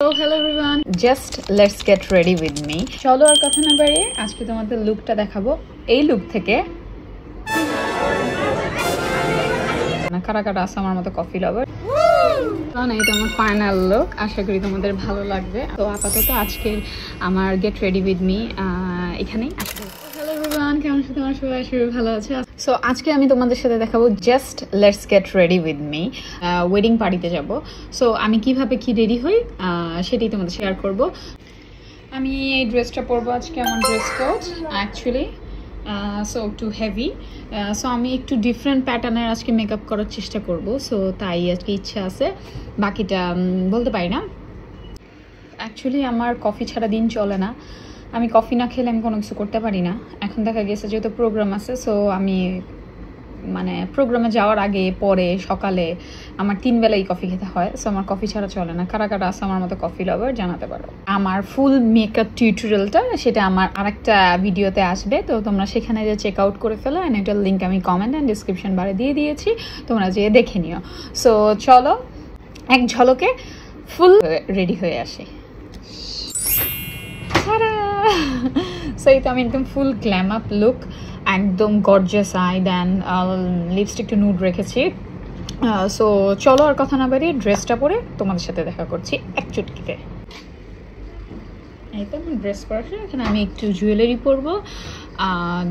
Hello everyone, just let's get ready with me. চলো আর কথা না বাড়িয়ে আজকে তোমাদের লুকটা দেখাবো। এই লুক থেকে কারা কারা আছে আমার মতো কফি লাভার। এটা আমার ফাইনাল লুক, আশা করি তোমাদের ভালো লাগবে। তো আপাতত আজকে আমার গেট রেডি উইথ মি এখানেই। হ্যালো এভরিওয়ান, কেমন আছো তোমরা সবাই? আশা করি ভালো আছো। সো আজকে আমি তোমাদের সাথে দেখাবো just let's get ready with me. Wedding পার্টিতে যাব। সো আমি কিভাবে কি রেডি হই সেটাই তোমাদের শেয়ার করব। আমি এই ড্রেসটা পরবো আজকে, আমার ড্রেস কোড অ্যাকচুয়ালি সো একটু হেভি। সো আমি একটু ডিফারেন্ট প্যাটার্নের আজকে মেকআপ করার চেষ্টা করব। সো তাই আজকে ইচ্ছা আছে, বাকিটা বলতে পারি না। অ্যাকচুয়ালি আমার কফি ছাড়া দিন চলে না। আমি কফি না খেলে আমি কোনো কিছু করতে পারি না। এখন দেখা গেছে যেহেতু প্রোগ্রাম আছে, সো আমি মানে প্রোগ্রামে যাওয়ার আগে পরে সকালে আমার 3 বেলাই কফি খেতে হয়। সো আমার কফি ছাড়া চলে না। কারা কারা আছে আমার মতো কফি লাভার জানাতে পারো। আমার ফুল মেকআপ টিউটোরিয়ালটা সেটা আমার আরেকটা ভিডিওতে আসবে, তো তোমরা সেখানে যে চেক আউট করে ফেলো। অ্যান্ড এটার লিঙ্ক আমি কমেন্ট অ্যান্ড ডিসক্রিপশন বারে দিয়ে দিয়েছি, তোমরা যেয়ে দেখে নিও। সো চলো এক ঝলকে ফুল রেডি হয়ে আসি। সো এই তো আমি একদম ফুল গ্ল্যাম আপ লুক, একদম গর্জিয়াস আই, দেন লিপস্টিক একটু নুড রেখেছি। সো চলো আর কথা না বাড়িয়ে ড্রেসটা পরে তোমাদের সাথে দেখা করছি এক চুটকিতে। এই তো আমার ড্রেস পরা, এখানে আমি একটু জুয়েলারি পরবো,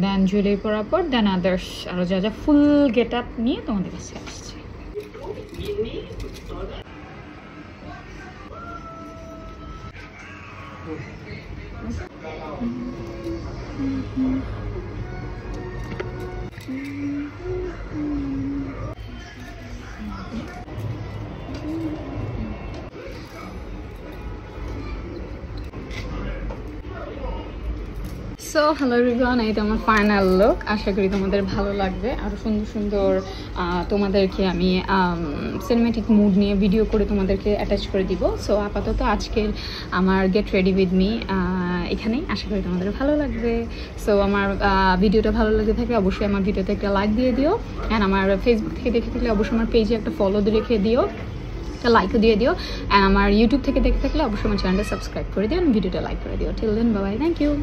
দেন জুয়েলারি পরার পর দেন আদার্স আরও যা যা ফুল গেট আপ নিয়ে তোমাদের কাছে আসছি। সো হ্যালো এভরিওয়ান, এই তো আমার ফাইনাল লুক। আশা করি তোমাদের ভালো লাগবে। আরও সুন্দর সুন্দর তোমাদেরকে আমি সিনেমেটিক মুড নিয়ে ভিডিও করে তোমাদেরকে অ্যাটাচ করে দিব। সো আপাতত আজকের আমার গেট রেডি উইথ মি এখানেই। আশা করি তোমাদের ভালো লাগবে। সো আমার ভিডিওটা ভালো লেগে থাকলে অবশ্যই আমার ভিডিওতে একটা লাইক দিয়ে দিও। অ্যান্ড আমার ফেসবুক থেকে দেখে থাকলে অবশ্যই আমার পেজে একটা ফলো রেখে দিও, একটা লাইকও দিয়ে দিও। অ্যান্ড আমার ইউটিউব থেকে দেখে থাকলে অবশ্যই আমার চ্যানেলটা সাবস্ক্রাইব করে দিও, ভিডিওটা লাইক করে দিও। Till then, bye, thank you.